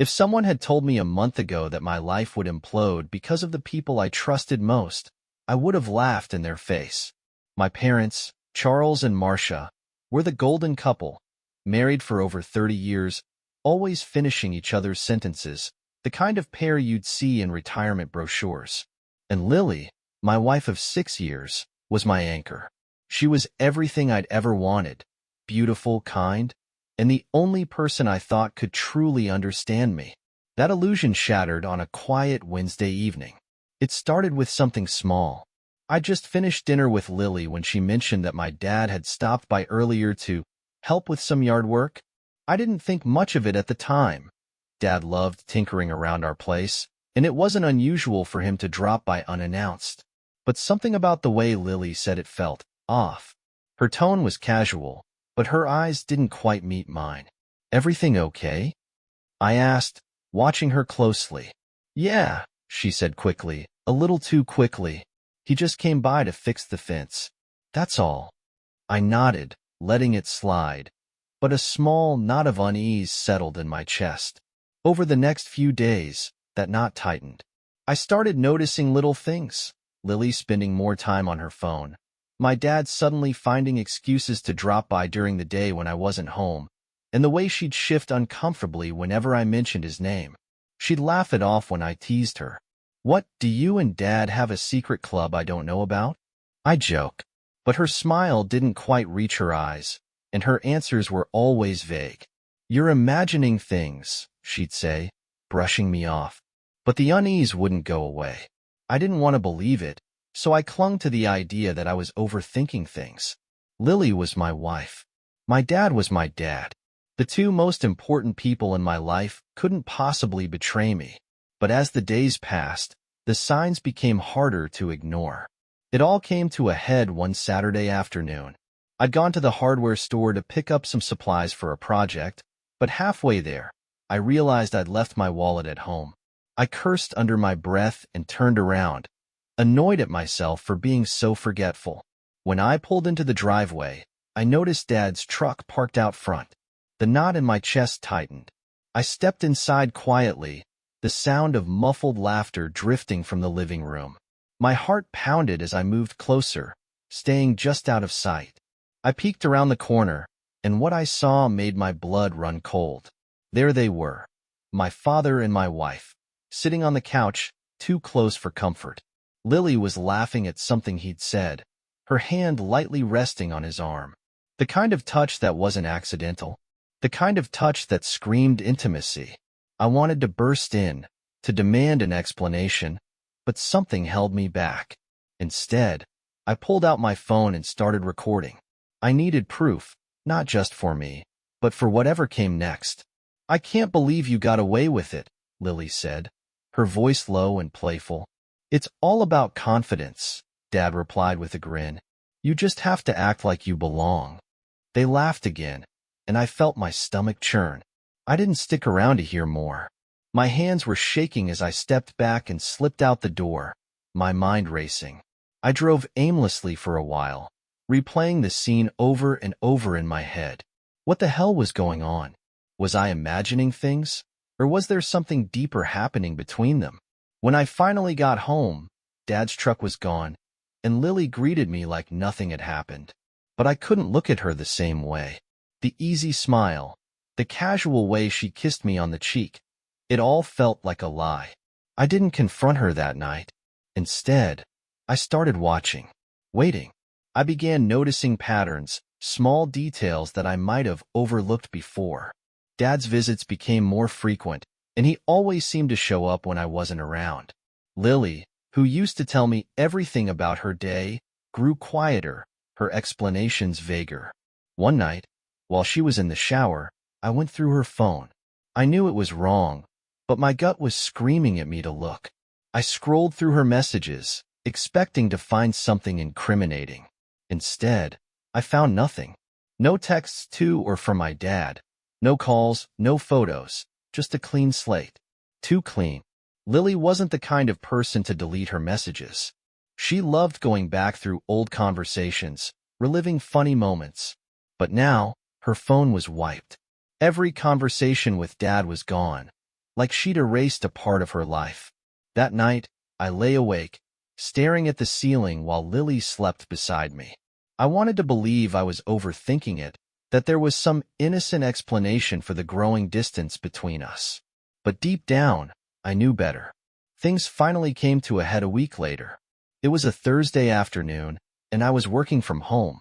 If someone had told me a month ago that my life would implode because of the people I trusted most, I would have laughed in their face. My parents, Charles and Marcia, were the golden couple, married for over 30 years, always finishing each other's sentences, the kind of pair you'd see in retirement brochures. And Lily, my wife of 6 years, was my anchor. She was everything I'd ever wanted, beautiful, kind, and the only person I thought could truly understand me. That illusion shattered on a quiet Wednesday evening. It started with something small. I just finished dinner with Lily when she mentioned that my dad had stopped by earlier to help with some yard work. I didn't think much of it at the time. Dad loved tinkering around our place, and it wasn't unusual for him to drop by unannounced. But something about the way Lily said it felt off. Her tone was casual, but her eyes didn't quite meet mine. "Everything okay?" I asked, watching her closely. "Yeah," she said quickly, a little too quickly. "He just came by to fix the fence. That's all." I nodded, letting it slide, but a small knot of unease settled in my chest. Over the next few days, that knot tightened. I started noticing little things. Lily spending more time on her phone. My dad suddenly finding excuses to drop by during the day when I wasn't home, and the way she'd shift uncomfortably whenever I mentioned his name. She'd laugh it off when I teased her. "What, do you and Dad have a secret club I don't know about?" I joke. But her smile didn't quite reach her eyes, and her answers were always vague. "You're imagining things," she'd say, brushing me off. But the unease wouldn't go away. I didn't want to believe it, so I clung to the idea that I was overthinking things. Lily was my wife. My dad was my dad. The two most important people in my life couldn't possibly betray me. But as the days passed, the signs became harder to ignore. It all came to a head one Saturday afternoon. I'd gone to the hardware store to pick up some supplies for a project, but halfway there, I realized I'd left my wallet at home. I cursed under my breath and turned around, annoyed at myself for being so forgetful. When I pulled into the driveway, I noticed Dad's truck parked out front. The knot in my chest tightened. I stepped inside quietly, the sound of muffled laughter drifting from the living room. My heart pounded as I moved closer, staying just out of sight. I peeked around the corner, and what I saw made my blood run cold. There they were, my father and my wife, sitting on the couch, too close for comfort. Lily was laughing at something he'd said, her hand lightly resting on his arm. The kind of touch that wasn't accidental. The kind of touch that screamed intimacy. I wanted to burst in, to demand an explanation, but something held me back. Instead, I pulled out my phone and started recording. I needed proof, not just for me, but for whatever came next. "I can't believe you got away with it," Lily said, her voice low and playful. "It's all about confidence," Dad replied with a grin. "You just have to act like you belong." They laughed again, and I felt my stomach churn. I didn't stick around to hear more. My hands were shaking as I stepped back and slipped out the door, my mind racing. I drove aimlessly for a while, replaying the scene over and over in my head. What the hell was going on? Was I imagining things? Or was there something deeper happening between them? When I finally got home, Dad's truck was gone, and Lily greeted me like nothing had happened. But I couldn't look at her the same way. The easy smile, the casual way she kissed me on the cheek, it all felt like a lie. I didn't confront her that night. Instead, I started watching, waiting. I began noticing patterns, small details that I might have overlooked before. Dad's visits became more frequent, and he always seemed to show up when I wasn't around. Lily, who used to tell me everything about her day, grew quieter, her explanations vaguer. One night, while she was in the shower, I went through her phone. I knew it was wrong, but my gut was screaming at me to look. I scrolled through her messages, expecting to find something incriminating. Instead, I found nothing. No texts to or from my dad. No calls, no photos, just a clean slate. Too clean. Lily wasn't the kind of person to delete her messages. She loved going back through old conversations, reliving funny moments. But now, her phone was wiped. Every conversation with Dad was gone. like she'd erased a part of her life. That night, I lay awake, staring at the ceiling while Lily slept beside me. I wanted to believe I was overthinking it, that there was some innocent explanation for the growing distance between us. But deep down, I knew better. Things finally came to a head a week later. It was a Thursday afternoon, and I was working from home.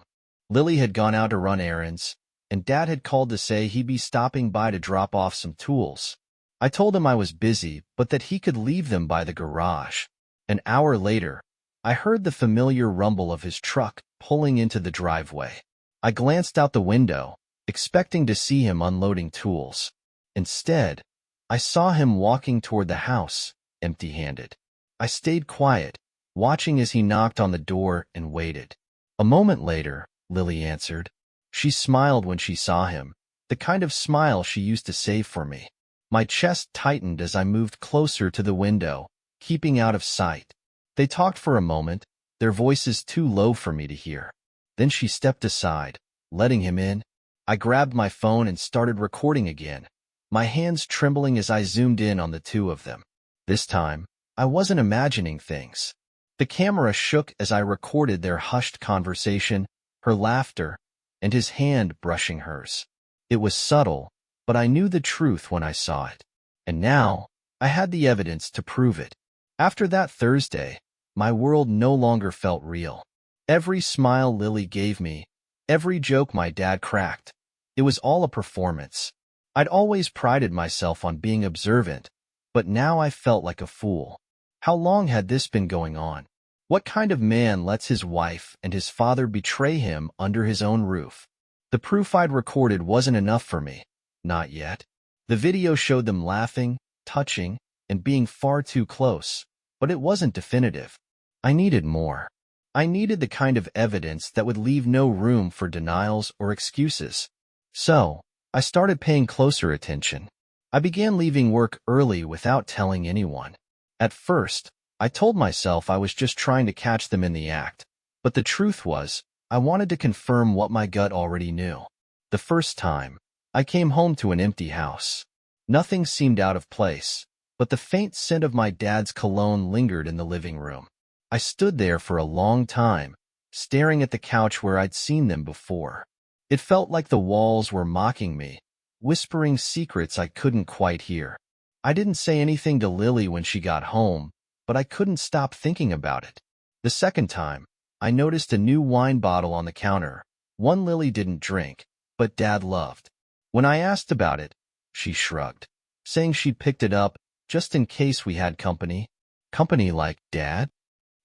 Lily had gone out to run errands, and Dad had called to say he'd be stopping by to drop off some tools. I told him I was busy, but that he could leave them by the garage. An hour later, I heard the familiar rumble of his truck pulling into the driveway. I glanced out the window, expecting to see him unloading tools. Instead, I saw him walking toward the house, empty-handed. I stayed quiet, watching as he knocked on the door and waited. A moment later, Lily answered. She smiled when she saw him, the kind of smile she used to save for me. My chest tightened as I moved closer to the window, keeping out of sight. They talked for a moment, their voices too low for me to hear. Then she stepped aside, letting him in. I grabbed my phone and started recording again, my hands trembling as I zoomed in on the two of them. This time, I wasn't imagining things. The camera shook as I recorded their hushed conversation, her laughter, and his hand brushing hers. It was subtle, but I knew the truth when I saw it. And now, I had the evidence to prove it. After that Thursday, my world no longer felt real. Every smile Lily gave me, every joke my dad cracked, it was all a performance. I'd always prided myself on being observant, but now I felt like a fool. How long had this been going on? What kind of man lets his wife and his father betray him under his own roof? The proof I'd recorded wasn't enough for me. Not yet. The video showed them laughing, touching, and being far too close, but it wasn't definitive. I needed more. I needed the kind of evidence that would leave no room for denials or excuses. So, I started paying closer attention. I began leaving work early without telling anyone. At first, I told myself I was just trying to catch them in the act, but the truth was, I wanted to confirm what my gut already knew. The first time, I came home to an empty house. Nothing seemed out of place, but the faint scent of my dad's cologne lingered in the living room. I stood there for a long time, staring at the couch where I'd seen them before. It felt like the walls were mocking me, whispering secrets I couldn't quite hear. I didn't say anything to Lily when she got home, but I couldn't stop thinking about it. The second time, I noticed a new wine bottle on the counter, one Lily didn't drink, but Dad loved. When I asked about it, she shrugged, saying she'd picked it up just in case we had company. Company like Dad?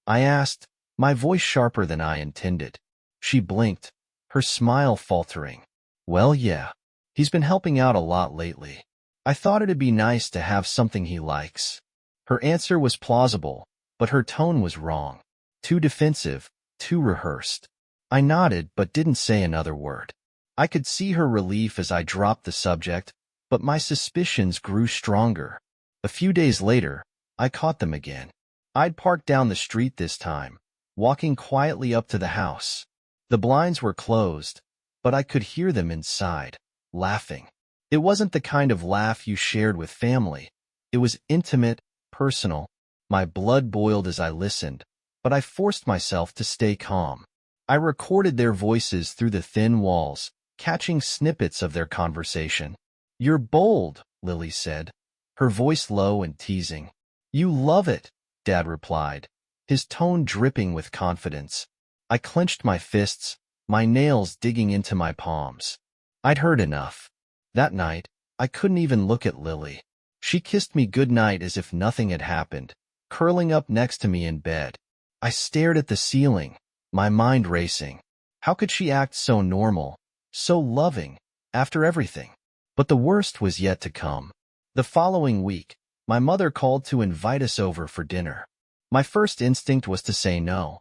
I asked, my voice sharper than I intended. She blinked, her smile faltering. Well, yeah. He's been helping out a lot lately. I thought it'd be nice to have something he likes. Her answer was plausible, but her tone was wrong. Too defensive, too rehearsed. I nodded but didn't say another word. I could see her relief as I dropped the subject, but my suspicions grew stronger. A few days later, I caught them again. I'd parked down the street this time, walking quietly up to the house. The blinds were closed, but I could hear them inside, laughing. It wasn't the kind of laugh you shared with family. It was intimate, personal. My blood boiled as I listened, but I forced myself to stay calm. I recorded their voices through the thin walls, catching snippets of their conversation. You're bold, Lily said, her voice low and teasing. You love it, Dad replied, his tone dripping with confidence. I clenched my fists, my nails digging into my palms. I'd heard enough. That night, I couldn't even look at Lily. She kissed me goodnight as if nothing had happened, curling up next to me in bed. I stared at the ceiling, my mind racing. How could she act so normal, so loving, after everything? But the worst was yet to come. The following week, my mother called to invite us over for dinner. My first instinct was to say no.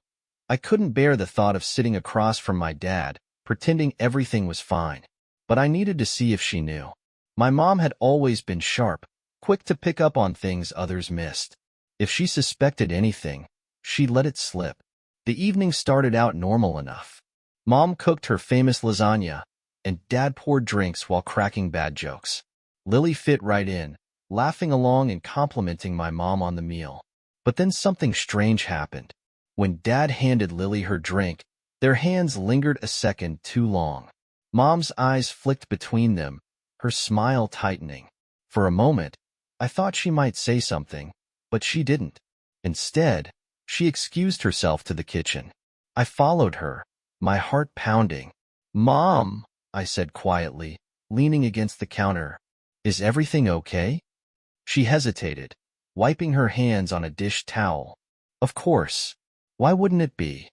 I couldn't bear the thought of sitting across from my dad, pretending everything was fine. But I needed to see if she knew. My mom had always been sharp, quick to pick up on things others missed. If she suspected anything, she'd let it slip. The evening started out normal enough. Mom cooked her famous lasagna, and Dad poured drinks while cracking bad jokes. Lily fit right in, laughing along and complimenting my mom on the meal. But then something strange happened. When Dad handed Lily her drink, their hands lingered a second too long. Mom's eyes flicked between them, her smile tightening. For a moment, I thought she might say something, but she didn't. Instead, she excused herself to the kitchen. I followed her, my heart pounding. "Mom," I said quietly, leaning against the counter, "is everything okay?" She hesitated, wiping her hands on a dish towel. "Of course. Why wouldn't it be?"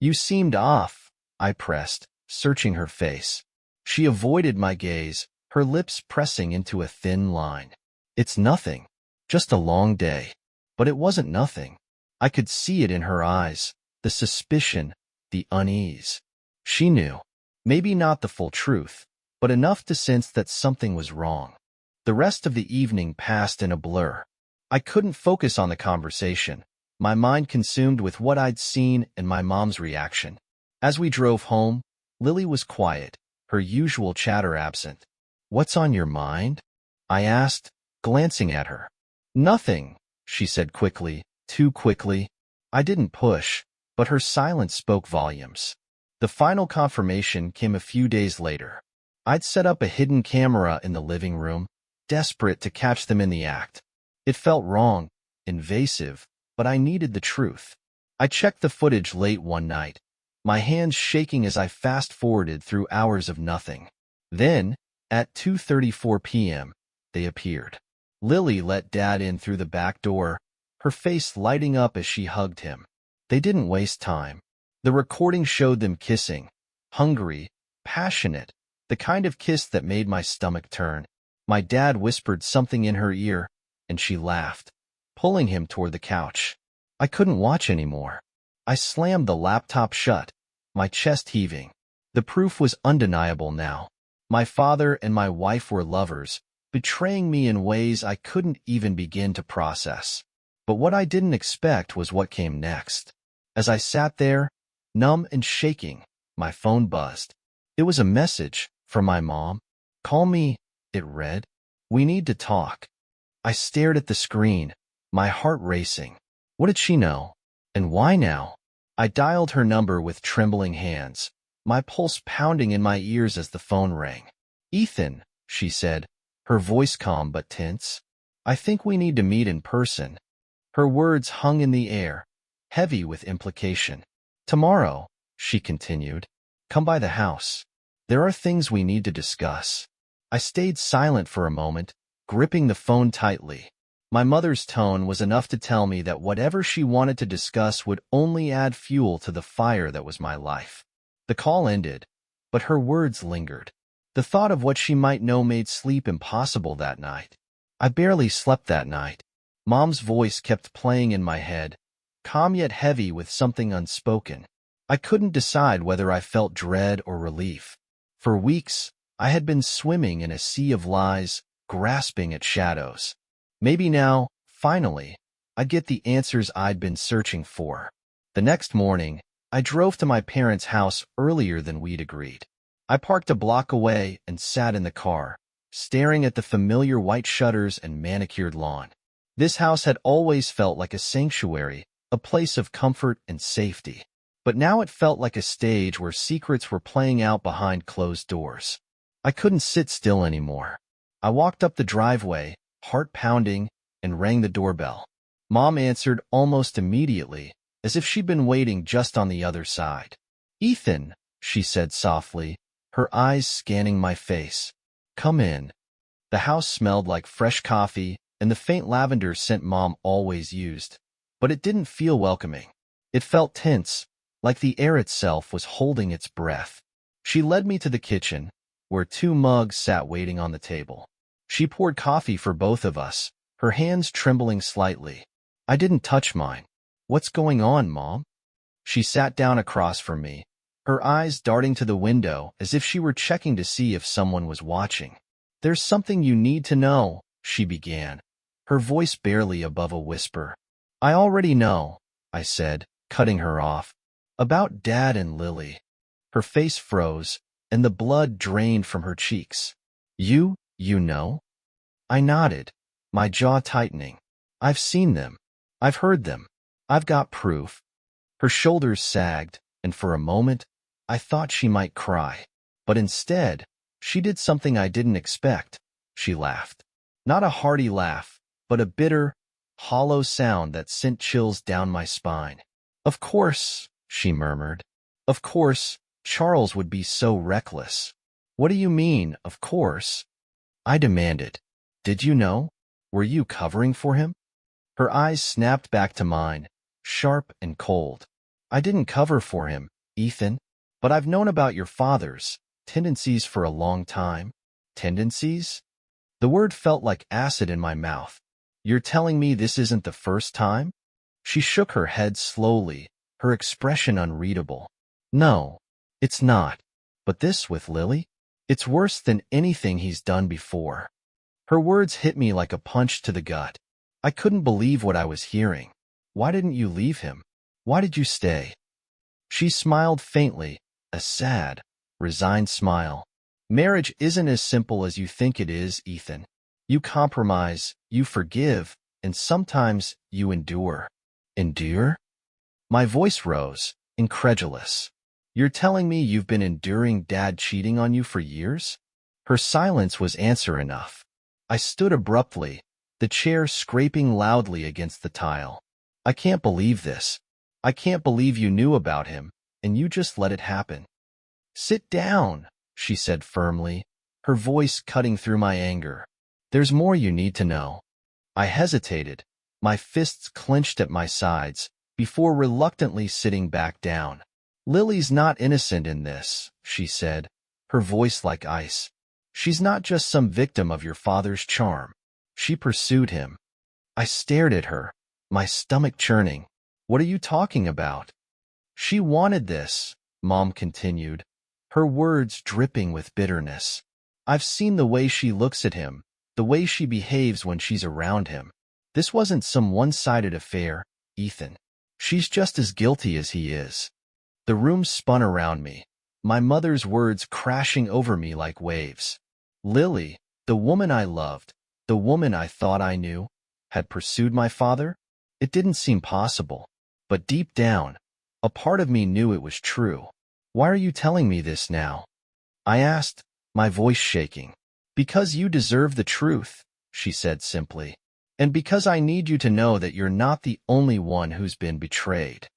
"You seemed off," I pressed, searching her face. She avoided my gaze, her lips pressing into a thin line. "It's nothing. Just a long day." But it wasn't nothing. I could see it in her eyes, the suspicion, the unease. She knew. Maybe not the full truth, but enough to sense that something was wrong. The rest of the evening passed in a blur. I couldn't focus on the conversation, my mind consumed with what I'd seen and my mom's reaction. As we drove home, Lily was quiet, her usual chatter absent. "What's on your mind?" I asked, glancing at her. "Nothing," she said quickly, too quickly. I didn't push, but her silence spoke volumes. The final confirmation came a few days later. I'd set up a hidden camera in the living room, desperate to catch them in the act. It felt wrong, invasive, but I needed the truth. I checked the footage late one night, my hands shaking as I fast-forwarded through hours of nothing. Then, at 2:34 p.m., they appeared. Lily let Dad in through the back door, her face lighting up as she hugged him. They didn't waste time. The recording showed them kissing, hungry, passionate, the kind of kiss that made my stomach turn. My dad whispered something in her ear, and she laughed, pulling him toward the couch. I couldn't watch anymore. I slammed the laptop shut, my chest heaving. The proof was undeniable now. My father and my wife were lovers, betraying me in ways I couldn't even begin to process. But what I didn't expect was what came next. As I sat there, numb and shaking, my phone buzzed. It was a message from my mom. "Call me," it read. "We need to talk." I stared at the screen, my heart racing. What did she know? And why now? I dialed her number with trembling hands, my pulse pounding in my ears as the phone rang. "Ethan," she said, her voice calm but tense. "I think we need to meet in person." Her words hung in the air, heavy with implication. "Tomorrow," she continued. "Come by the house. There are things we need to discuss." I stayed silent for a moment, gripping the phone tightly. My mother's tone was enough to tell me that whatever she wanted to discuss would only add fuel to the fire that was my life. The call ended, but her words lingered. The thought of what she might know made sleep impossible that night. I barely slept that night. Mom's voice kept playing in my head, calm yet heavy with something unspoken. I couldn't decide whether I felt dread or relief. For weeks, I had been swimming in a sea of lies, grasping at shadows. Maybe now, finally, I'd get the answers I'd been searching for. The next morning, I drove to my parents' house earlier than we'd agreed. I parked a block away and sat in the car, staring at the familiar white shutters and manicured lawn. This house had always felt like a sanctuary, a place of comfort and safety. But now it felt like a stage where secrets were playing out behind closed doors. I couldn't sit still anymore. I walked up the driveway, heart pounding, and rang the doorbell. Mom answered almost immediately, as if she'd been waiting just on the other side. "Ethan," she said softly, her eyes scanning my face. "Come in." The house smelled like fresh coffee and the faint lavender scent Mom always used. But it didn't feel welcoming. It felt tense, like the air itself was holding its breath. She led me to the kitchen, where 2 mugs sat waiting on the table. She poured coffee for both of us, her hands trembling slightly. I didn't touch mine. "What's going on, Mom?" She sat down across from me, her eyes darting to the window as if she were checking to see if someone was watching. "There's something you need to know," she began, her voice barely above a whisper. "I already know," I said, cutting her off. "About Dad and Lily." Her face froze, and the blood drained from her cheeks. You know?" I nodded. my jaw tightening. I've seen them. I've heard them. I've got proof. Her shoulders sagged, and for a moment, I thought she might cry. But instead, she did something I didn't expect. She laughed. Not a hearty laugh, but a bitter, hollow sound that sent chills down my spine. Of course, she murmured. Of course, Charles would be so reckless. What do you mean, of course? I demanded. Did you know? Were you covering for him? Her eyes snapped back to mine, sharp and cold. I didn't cover for him, Ethan, but I've known about your father's tendencies for a long time. Tendencies? The word felt like acid in my mouth. You're telling me this isn't the first time? She shook her head slowly, her expression unreadable. No, it's not. But this with Lily? It's worse than anything he's done before. Her words hit me like a punch to the gut. I couldn't believe what I was hearing. Why didn't you leave him? Why did you stay? She smiled faintly, a sad, resigned smile. Marriage isn't as simple as you think it is, Ethan. You compromise, you forgive, and sometimes you endure. Endure? My voice rose, incredulous. You're telling me you've been enduring Dad cheating on you for years? Her silence was answer enough. I stood abruptly, the chair scraping loudly against the tile. I can't believe this. I can't believe you knew about him, and you just let it happen. Sit down, she said firmly, her voice cutting through my anger. There's more you need to know. I hesitated, my fists clenched at my sides, before reluctantly sitting back down. Lily's not innocent in this, she said, her voice like ice. She's not just some victim of your father's charm. She pursued him. I stared at her, my stomach churning. What are you talking about? She wanted this, Mom continued, her words dripping with bitterness. I've seen the way she looks at him, the way she behaves when she's around him. This wasn't some one-sided affair, Ethan. She's just as guilty as he is. The room spun around me, my mother's words crashing over me like waves. Lily, the woman I loved, the woman I thought I knew, had pursued my father? It didn't seem possible. But deep down, a part of me knew it was true. Why are you telling me this now? I asked, my voice shaking. Because you deserve the truth, she said simply. And because I need you to know that you're not the only one who's been betrayed.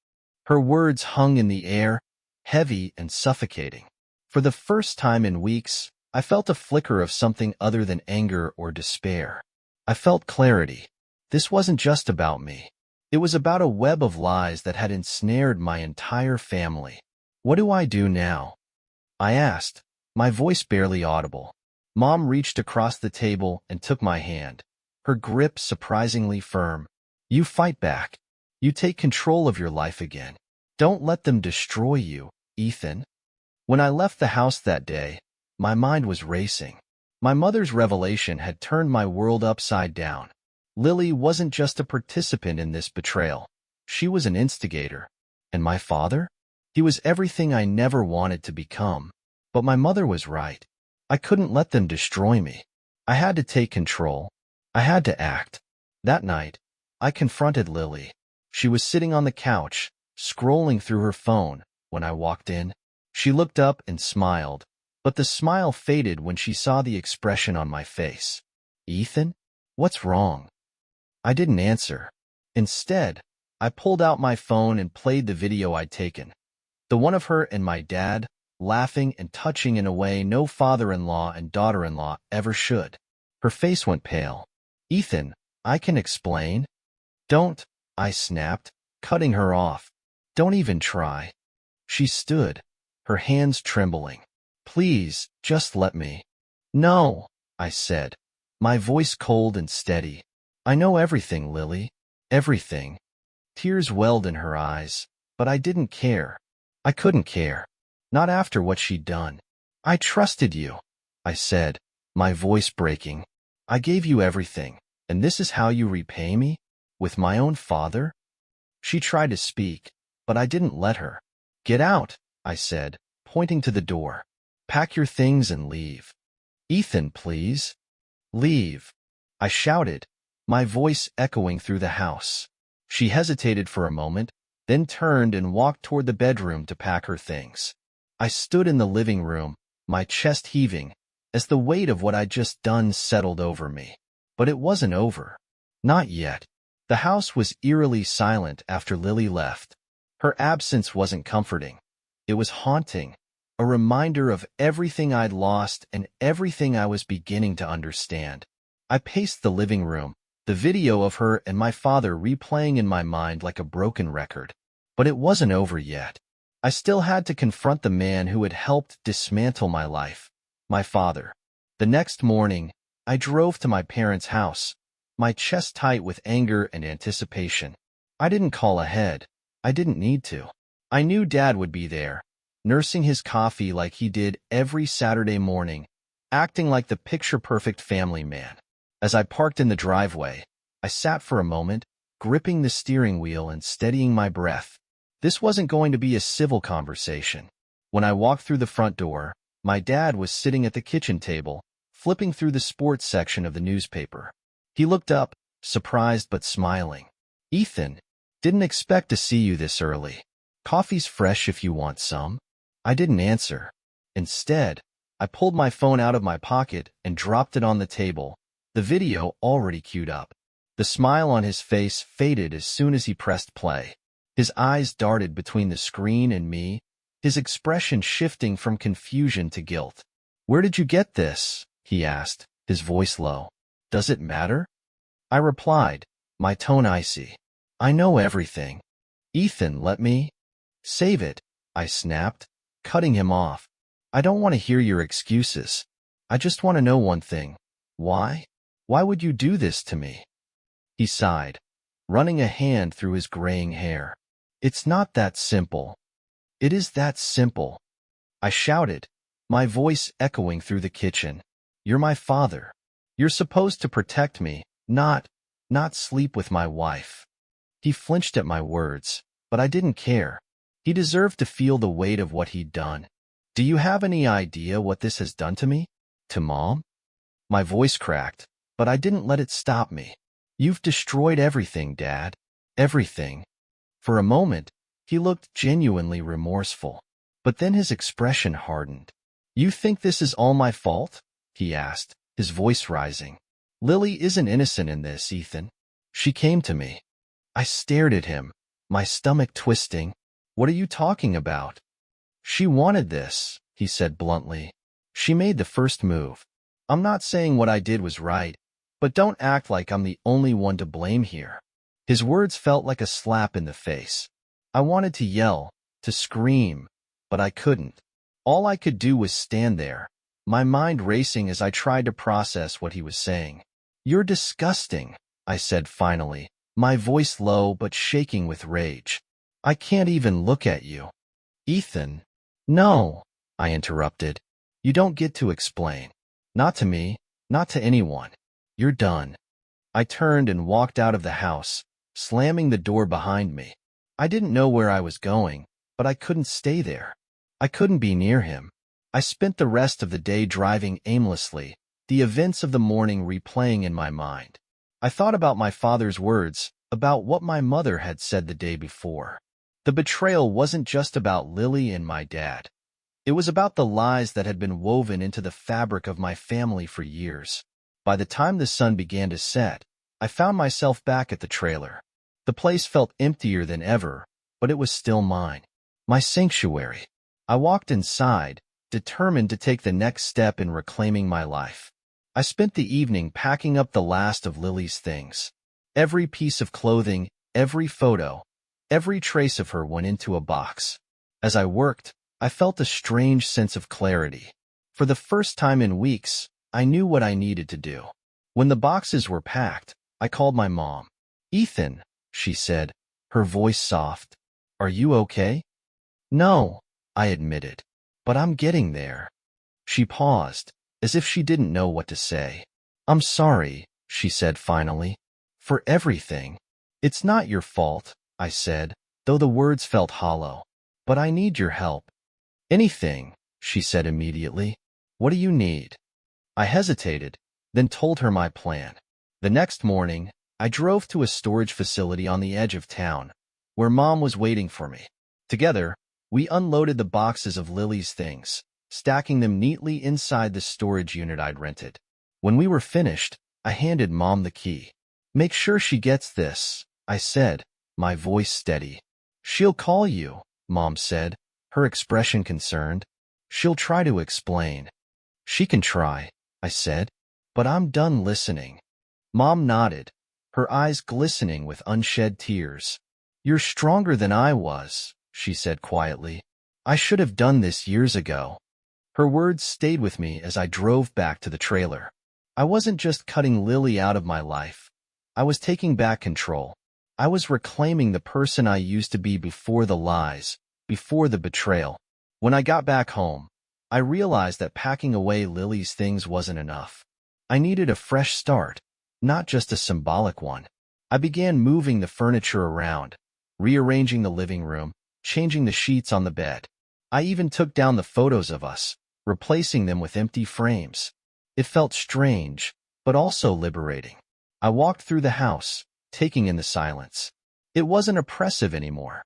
Her words hung in the air, heavy and suffocating. For the first time in weeks, I felt a flicker of something other than anger or despair. I felt clarity. This wasn't just about me. It was about a web of lies that had ensnared my entire family. What do I do now? I asked, my voice barely audible. Mom reached across the table and took my hand, her grip surprisingly firm. You fight back. You take control of your life again. Don't let them destroy you, Ethan. When I left the house that day, my mind was racing. My mother's revelation had turned my world upside down. Lily wasn't just a participant in this betrayal. She was an instigator. And my father? He was everything I never wanted to become. But my mother was right. I couldn't let them destroy me. I had to take control. I had to act. That night, I confronted Lily. She was sitting on the couch, scrolling through her phone, when I walked in. She looked up and smiled, but the smile faded when she saw the expression on my face. Ethan? What's wrong? I didn't answer. Instead, I pulled out my phone and played the video I'd taken. The one of her and my dad, laughing and touching in a way no father-in-law and daughter-in-law ever should. Her face went pale. Ethan, I can explain. Don't, I snapped, cutting her off. Don't even try. She stood, her hands trembling. Please, just let me. No, I said, my voice cold and steady. I know everything, Lily. Everything. Tears welled in her eyes, but I didn't care. I couldn't care. Not after what she'd done. I trusted you, I said, my voice breaking. I gave you everything, and this is how you repay me? With my own father? She tried to speak, but I didn't let her. Get out, I said, pointing to the door. Pack your things and leave. Ethan, please. Leave. I shouted, my voice echoing through the house. She hesitated for a moment, then turned and walked toward the bedroom to pack her things. I stood in the living room, my chest heaving, as the weight of what I'd just done settled over me. But it wasn't over. Not yet. The house was eerily silent after Lily left. Her absence wasn't comforting. It was haunting, a reminder of everything I'd lost and everything I was beginning to understand. I paced the living room, the video of her and my father replaying in my mind like a broken record. But it wasn't over yet. I still had to confront the man who had helped dismantle my life, my father. The next morning, I drove to my parents' house, my chest tight with anger and anticipation. I didn't call ahead. I didn't need to. I knew Dad would be there, nursing his coffee like he did every Saturday morning, acting like the picture-perfect family man. As I parked in the driveway, I sat for a moment, gripping the steering wheel and steadying my breath. This wasn't going to be a civil conversation. When I walked through the front door, my dad was sitting at the kitchen table, flipping through the sports section of the newspaper. He looked up, surprised but smiling. "Ethan, didn't expect to see you this early. Coffee's fresh if you want some." I didn't answer. Instead, I pulled my phone out of my pocket and dropped it on the table, the video already queued up. The smile on his face faded as soon as he pressed play. His eyes darted between the screen and me, his expression shifting from confusion to guilt. "Where did you get this?" he asked, his voice low. "Does it matter?" I replied, my tone icy. "I know everything." "Ethan, let me." "Save it," I snapped, cutting him off. "I don't want to hear your excuses. I just want to know one thing. Why? Why would you do this to me?" He sighed, running a hand through his graying hair. "It's not that simple." "It is that simple," I shouted, my voice echoing through the kitchen. "You're my father. You're supposed to protect me, not sleep with my wife." He flinched at my words, but I didn't care. He deserved to feel the weight of what he'd done. "Do you have any idea what this has done to me? To Mom?" My voice cracked, but I didn't let it stop me. "You've destroyed everything, Dad. Everything." For a moment, he looked genuinely remorseful, but then his expression hardened. "You think this is all my fault?" he asked, his voice rising. "Lily isn't innocent in this, Ethan. She came to me." I stared at him, my stomach twisting. "What are you talking about?" "She wanted this," he said bluntly. "She made the first move. I'm not saying what I did was right, but don't act like I'm the only one to blame here." His words felt like a slap in the face. I wanted to yell, to scream, but I couldn't. All I could do was stand there, my mind racing as I tried to process what he was saying. "You're disgusting," I said finally, my voice low but shaking with rage. "I can't even look at you." "Ethan." "No," I interrupted. "You don't get to explain. Not to me, not to anyone. You're done." I turned and walked out of the house, slamming the door behind me. I didn't know where I was going, but I couldn't stay there. I couldn't be near him. I spent the rest of the day driving aimlessly, the events of the morning replaying in my mind. I thought about my father's words, about what my mother had said the day before. The betrayal wasn't just about Lily and my dad. It was about the lies that had been woven into the fabric of my family for years. By the time the sun began to set, I found myself back at the trailer. The place felt emptier than ever, but it was still mine. My sanctuary. I walked inside, determined to take the next step in reclaiming my life. I spent the evening packing up the last of Lily's things. Every piece of clothing, every photo, every trace of her went into a box. As I worked, I felt a strange sense of clarity. For the first time in weeks, I knew what I needed to do. When the boxes were packed, I called my mom. "Ethan," she said, her voice soft. "Are you okay?" "No," I admitted, "but I'm getting there." She paused, as if she didn't know what to say. "I'm sorry," she said finally, "for everything." "It's not your fault," I said, though the words felt hollow. "But I need your help." "Anything," she said immediately. "What do you need?" I hesitated, then told her my plan. The next morning, I drove to a storage facility on the edge of town, where Mom was waiting for me. Together, we unloaded the boxes of Lily's things, stacking them neatly inside the storage unit I'd rented. When we were finished, I handed Mom the key. "Make sure she gets this," I said, my voice steady. "She'll call you," Mom said, her expression concerned. "She'll try to explain." "She can try," I said, "but I'm done listening." Mom nodded, her eyes glistening with unshed tears. "You're stronger than I was," she said quietly. "I should have done this years ago." Her words stayed with me as I drove back to the trailer. I wasn't just cutting Lily out of my life. I was taking back control. I was reclaiming the person I used to be before the lies, before the betrayal. When I got back home, I realized that packing away Lily's things wasn't enough. I needed a fresh start, not just a symbolic one. I began moving the furniture around, rearranging the living room, changing the sheets on the bed. I even took down the photos of us, replacing them with empty frames. It felt strange, but also liberating. I walked through the house, taking in the silence. It wasn't oppressive anymore.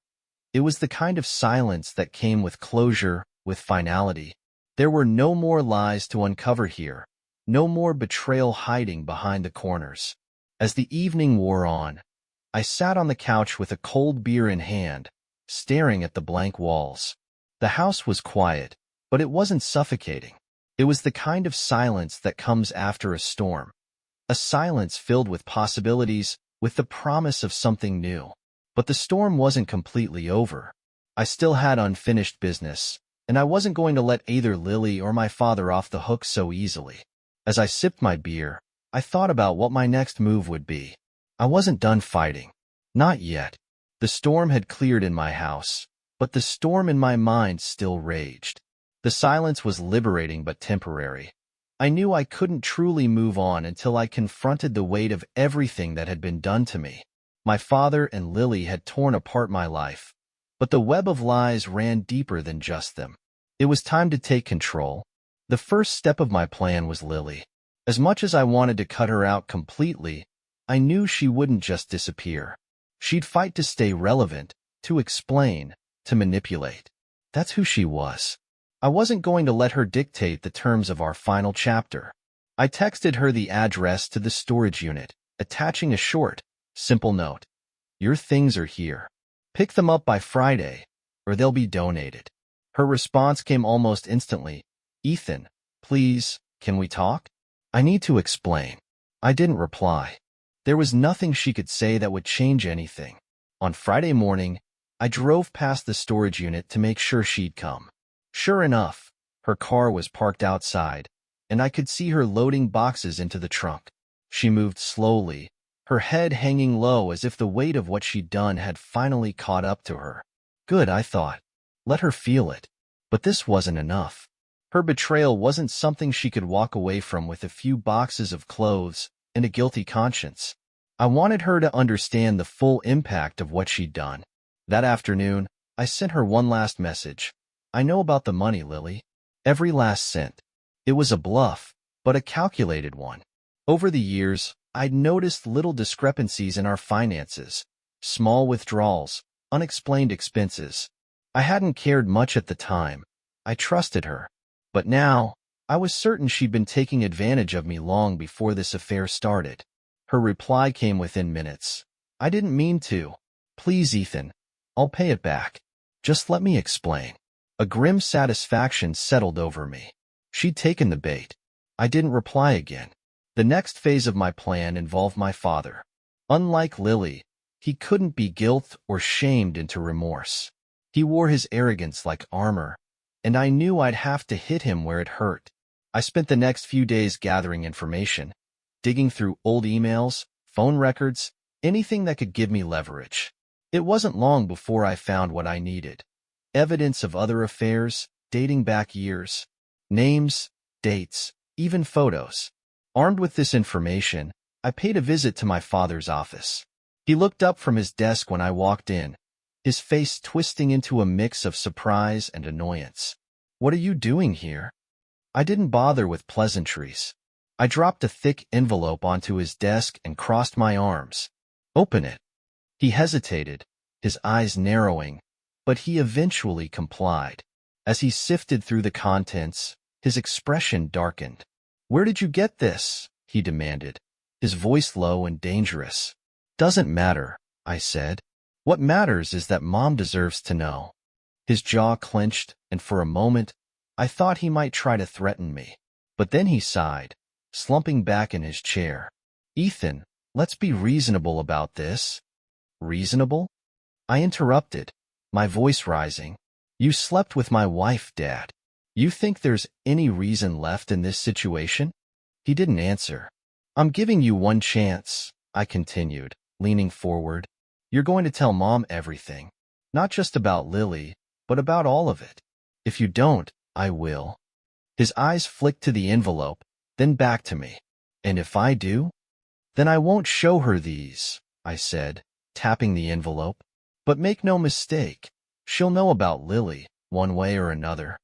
It was the kind of silence that came with closure, with finality. There were no more lies to uncover here, no more betrayal hiding behind the corners. As the evening wore on, I sat on the couch with a cold beer in hand, staring at the blank walls. The house was quiet, but it wasn't suffocating. It was the kind of silence that comes after a storm. A silence filled with possibilities, with the promise of something new. But the storm wasn't completely over. I still had unfinished business, and I wasn't going to let either Lily or my father off the hook so easily. As I sipped my beer, I thought about what my next move would be. I wasn't done fighting. Not yet. The storm had cleared in my house, but the storm in my mind still raged. The silence was liberating but temporary. I knew I couldn't truly move on until I confronted the weight of everything that had been done to me. My father and Lily had torn apart my life, but the web of lies ran deeper than just them. It was time to take control. The first step of my plan was Lily. As much as I wanted to cut her out completely, I knew she wouldn't just disappear. She'd fight to stay relevant, to explain, to manipulate. That's who she was. I wasn't going to let her dictate the terms of our final chapter. I texted her the address to the storage unit, attaching a short, simple note. "Your things are here. Pick them up by Friday, or they'll be donated." Her response came almost instantly. "Ethan, please, can we talk? I need to explain." I didn't reply. There was nothing she could say that would change anything. On Friday morning, I drove past the storage unit to make sure she'd come. Sure enough, her car was parked outside, and I could see her loading boxes into the trunk. She moved slowly, her head hanging low as if the weight of what she'd done had finally caught up to her. Good, I thought. Let her feel it. But this wasn't enough. Her betrayal wasn't something she could walk away from with a few boxes of clothes and a guilty conscience. I wanted her to understand the full impact of what she'd done. That afternoon, I sent her one last message. "I know about the money, Lily. Every last cent." It was a bluff, but a calculated one. Over the years, I'd noticed little discrepancies in our finances, small withdrawals, unexplained expenses. I hadn't cared much at the time. I trusted her. But now, I was certain she'd been taking advantage of me long before this affair started. Her reply came within minutes. "I didn't mean to. Please, Ethan. I'll pay it back. Just let me explain." A grim satisfaction settled over me. She'd taken the bait. I didn't reply again. The next phase of my plan involved my father. Unlike Lily, he couldn't be guilt or shamed into remorse. He wore his arrogance like armor, and I knew I'd have to hit him where it hurt. I spent the next few days gathering information, digging through old emails, phone records, anything that could give me leverage. It wasn't long before I found what I needed. Evidence of other affairs, dating back years. Names, dates, even photos. Armed with this information, I paid a visit to my father's office. He looked up from his desk when I walked in, his face twisting into a mix of surprise and annoyance. "What are you doing here?" I didn't bother with pleasantries. I dropped a thick envelope onto his desk and crossed my arms. Open it. He hesitated, his eyes narrowing, but he eventually complied. As he sifted through the contents, his expression darkened. Where did you get this? He demanded, his voice low and dangerous. Doesn't matter, I said. What matters is that Mom deserves to know. His jaw clenched, and for a moment, I thought he might try to threaten me. But then he sighed, slumping back in his chair. Ethan, let's be reasonable about this. Reasonable? I interrupted, my voice rising. You slept with my wife, Dad. You think there's any reason left in this situation? He didn't answer. I'm giving you one chance, I continued, leaning forward. You're going to tell Mom everything. Not just about Lily, but about all of it. If you don't, I will. His eyes flicked to the envelope, then back to me. And if I do? Then I won't show her these, I said, tapping the envelope. But make no mistake, she'll know about Lily, one way or another.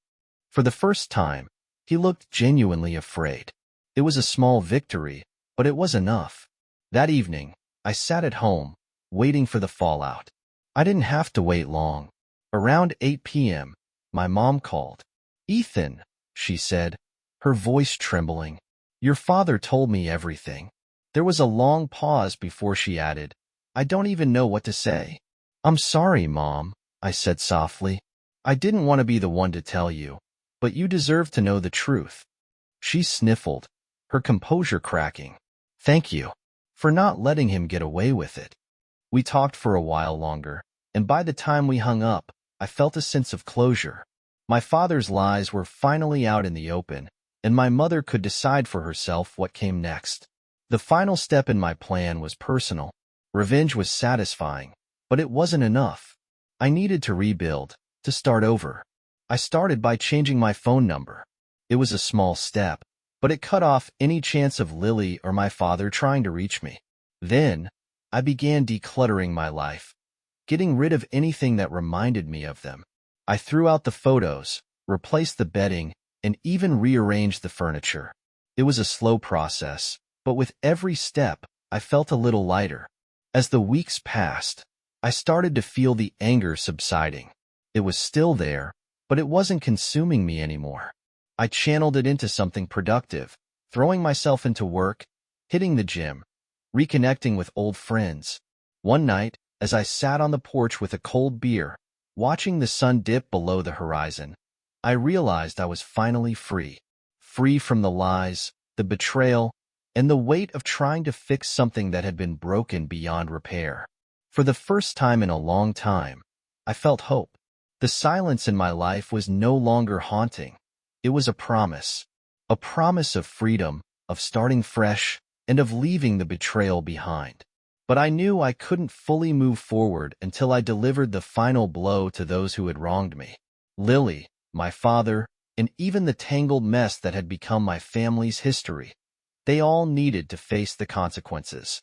For the first time, he looked genuinely afraid. It was a small victory, but it was enough. That evening, I sat at home, waiting for the fallout. I didn't have to wait long. Around 8 p.m., my mom called. Ethan, she said, her voice trembling. Your father told me everything. There was a long pause before she added, I don't even know what to say. I'm sorry, Mom, I said softly. I didn't want to be the one to tell you, but you deserve to know the truth. She sniffled, her composure cracking. Thank you for not letting him get away with it. We talked for a while longer, and by the time we hung up, I felt a sense of closure. My father's lies were finally out in the open, and my mother could decide for herself what came next. The final step in my plan was personal. Revenge was satisfying, but it wasn't enough. I needed to rebuild, to start over. I started by changing my phone number. It was a small step, but it cut off any chance of Lily or my father trying to reach me. Then, I began decluttering my life, getting rid of anything that reminded me of them. I threw out the photos, replaced the bedding, and even rearranged the furniture. It was a slow process, but with every step, I felt a little lighter. As the weeks passed, I started to feel the anger subsiding. It was still there, but it wasn't consuming me anymore. I channeled it into something productive, throwing myself into work, hitting the gym, reconnecting with old friends. One night, as I sat on the porch with a cold beer, watching the sun dip below the horizon, I realized I was finally free. Free from the lies, the betrayal, and the weight of trying to fix something that had been broken beyond repair. For the first time in a long time, I felt hope. The silence in my life was no longer haunting. It was a promise of freedom, of starting fresh, and of leaving the betrayal behind. But I knew I couldn't fully move forward until I delivered the final blow to those who had wronged me. Lily, my father, and even the tangled mess that had become my family's history. They all needed to face the consequences.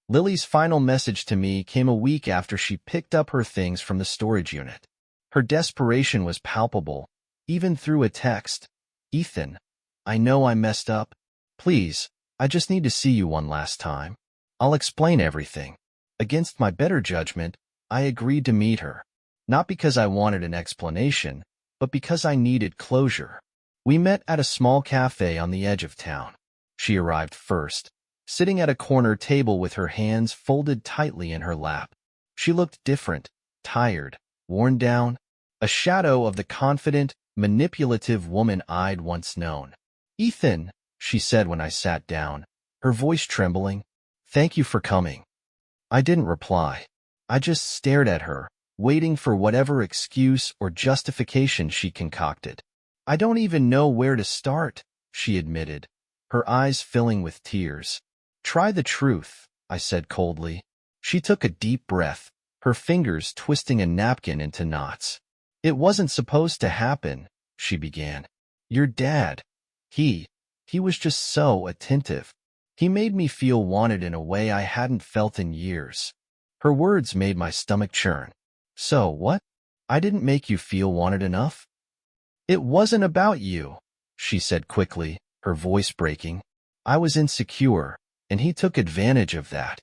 Lily's final message to me came a week after she picked up her things from the storage unit. Her desperation was palpable, even through a text. Ethan, I know I messed up. Please, I just need to see you one last time. I'll explain everything. Against my better judgment, I agreed to meet her. Not because I wanted an explanation, but because I needed closure. We met at a small cafe on the edge of town. She arrived first, sitting at a corner table with her hands folded tightly in her lap. She looked different, tired, worn down, a shadow of the confident, manipulative woman I'd once known. Ethan, she said when I sat down, her voice trembling, thank you for coming. I didn't reply. I just stared at her, waiting for whatever excuse or justification she concocted. I don't even know where to start, she admitted, her eyes filling with tears. Try the truth, I said coldly. She took a deep breath, her fingers twisting a napkin into knots. It wasn't supposed to happen, she began. Your dad, he was just so attentive. He made me feel wanted in a way I hadn't felt in years. Her words made my stomach churn. So what? I didn't make you feel wanted enough? It wasn't about you, she said quickly, her voice breaking. I was insecure, and he took advantage of that.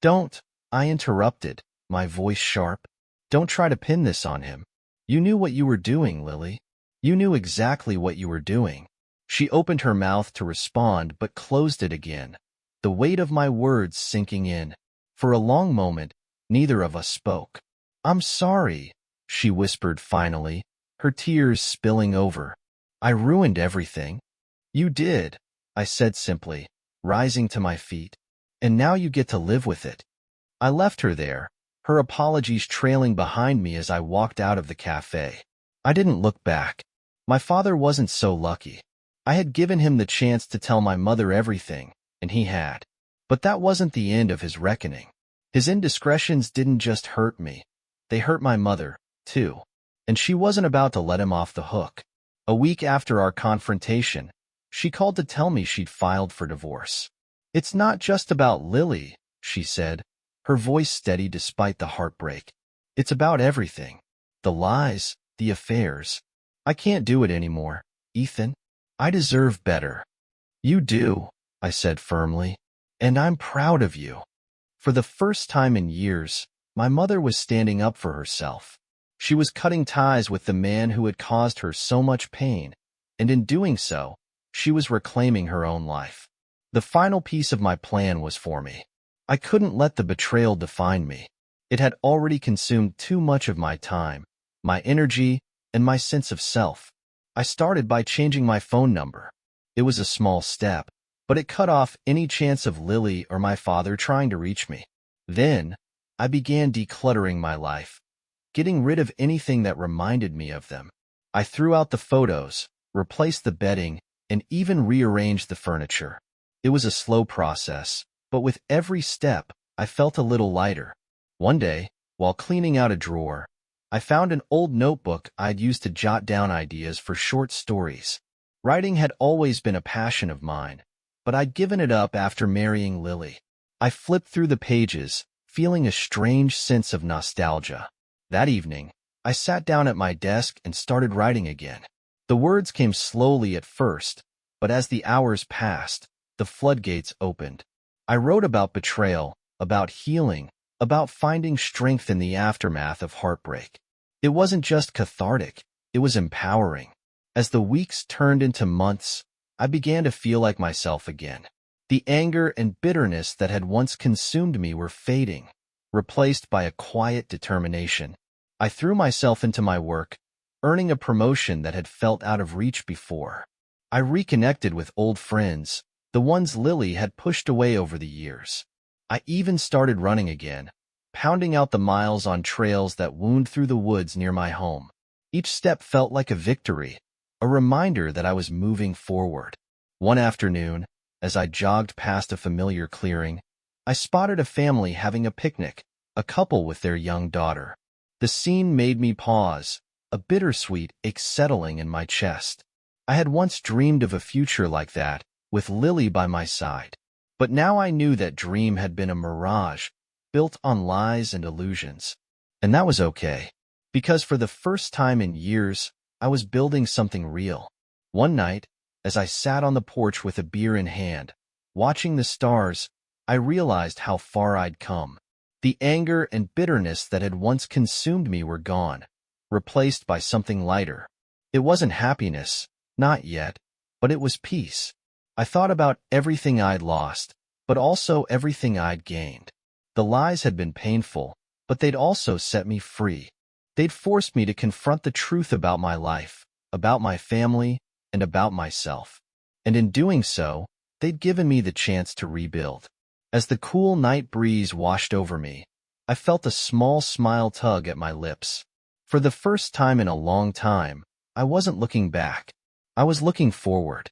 Don't, I interrupted, my voice sharp. Don't try to pin this on him. You knew what you were doing, Lily. You knew exactly what you were doing. She opened her mouth to respond but closed it again, the weight of my words sinking in. For a long moment, neither of us spoke. I'm sorry, she whispered finally, her tears spilling over. I ruined everything. You did, I said simply, rising to my feet. And now you get to live with it. I left her there, her apologies trailing behind me as I walked out of the cafe. I didn't look back. My father wasn't so lucky. I had given him the chance to tell my mother everything, and he had. But that wasn't the end of his reckoning. His indiscretions didn't just hurt me. They hurt my mother, too. And she wasn't about to let him off the hook. A week after our confrontation, she called to tell me she'd filed for divorce. It's not just about Lily, she said, her voice steady despite the heartbreak. It's about everything. The lies, the affairs. I can't do it anymore, Ethan. I deserve better. You do, I said firmly. And I'm proud of you. For the first time in years, my mother was standing up for herself. She was cutting ties with the man who had caused her so much pain, and in doing so, she was reclaiming her own life. The final piece of my plan was for me. I couldn't let the betrayal define me. It had already consumed too much of my time, my energy, and my sense of self. I started by changing my phone number. It was a small step, but it cut off any chance of Lily or my father trying to reach me. Then, I began decluttering my life, getting rid of anything that reminded me of them. I threw out the photos, replaced the bedding, and even rearranged the furniture. It was a slow process, but with every step, I felt a little lighter. One day, while cleaning out a drawer, I found an old notebook I'd used to jot down ideas for short stories. Writing had always been a passion of mine, but I'd given it up after marrying Lily. I flipped through the pages, feeling a strange sense of nostalgia. That evening, I sat down at my desk and started writing again. The words came slowly at first, but as the hours passed, the floodgates opened. I wrote about betrayal, about healing, about finding strength in the aftermath of heartbreak. It wasn't just cathartic, it was empowering. As the weeks turned into months, I began to feel like myself again. The anger and bitterness that had once consumed me were fading, replaced by a quiet determination. I threw myself into my work, earning a promotion that had felt out of reach before. I reconnected with old friends, the ones Lily had pushed away over the years. I even started running again, pounding out the miles on trails that wound through the woods near my home. Each step felt like a victory, a reminder that I was moving forward. One afternoon, as I jogged past a familiar clearing, I spotted a family having a picnic, a couple with their young daughter. The scene made me pause, a bittersweet ache settling in my chest. I had once dreamed of a future like that, with Lily by my side. But now I knew that dream had been a mirage, built on lies and illusions. And that was okay, because for the first time in years, I was building something real. One night, as I sat on the porch with a beer in hand, watching the stars, I realized how far I'd come. The anger and bitterness that had once consumed me were gone, replaced by something lighter. It wasn't happiness, not yet, but it was peace. I thought about everything I'd lost, but also everything I'd gained. The lies had been painful, but they'd also set me free. They'd forced me to confront the truth about my life, about my family, and about myself. And in doing so, they'd given me the chance to rebuild. As the cool night breeze washed over me, I felt a small smile tug at my lips. For the first time in a long time, I wasn't looking back. I was looking forward.